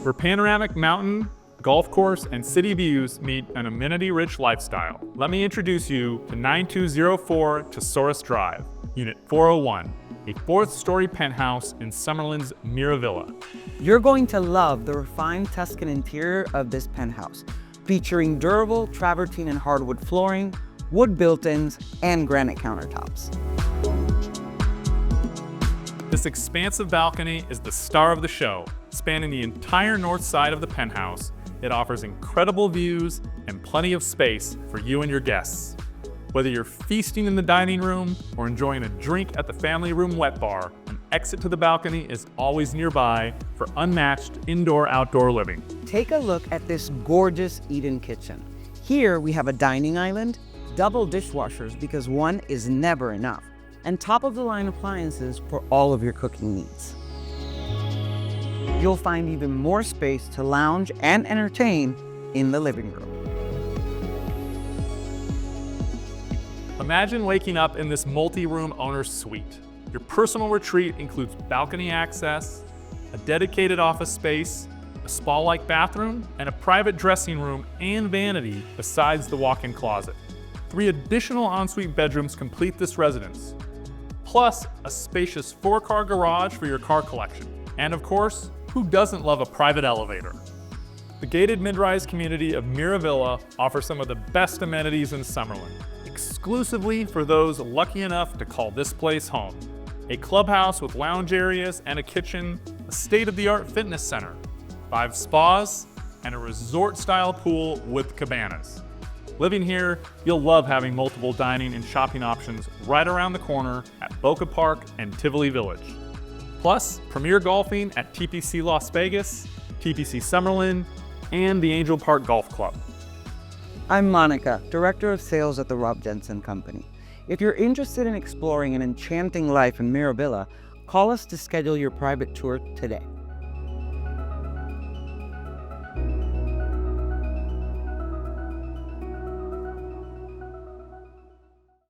where panoramic mountain, golf course, and city views meet an amenity-rich lifestyle. Let me introduce you to 9204 Tesoras Drive, Unit 401, a fourth-story penthouse in Summerlin's Mira Villa. You're going to love the refined Tuscan interior of this penthouse, featuring durable travertine and hardwood flooring, wood built-ins, and granite countertops. This expansive balcony is the star of the show. Spanning the entire north side of the penthouse, it offers incredible views and plenty of space for you and your guests. Whether you're feasting in the dining room or enjoying a drink at the family room wet bar, an exit to the balcony is always nearby for unmatched indoor-outdoor living. Take a look at this gorgeous eat-in kitchen. Here we have a dining island, double dishwashers because one is never enough, and top-of-the-line appliances for all of your cooking needs. You'll find even more space to lounge and entertain in the living room. Imagine waking up in this multi-room owner's suite. Your personal retreat includes balcony access, a dedicated office space, a spa-like bathroom, and a private dressing room and vanity besides the walk-in closet. 3 additional ensuite bedrooms complete this residence, plus a spacious 4-car garage for your car collection. And of course, who doesn't love a private elevator? The gated mid-rise community of Mira Villa offers some of the best amenities in Summerlin, exclusively for those lucky enough to call this place home. A clubhouse with lounge areas and a kitchen, a state-of-the-art fitness center, 5 spas, and a resort-style pool with cabanas. Living here, you'll love having multiple dining and shopping options right around the corner at Boca Park and Tivoli Village. Plus, premier golfing at TPC Las Vegas, TPC Summerlin, and the Angel Park Golf Club. I'm Monica, Director of Sales at the Rob Jensen Company. If you're interested in exploring an enchanting life in Mira Villa, call us to schedule your private tour today.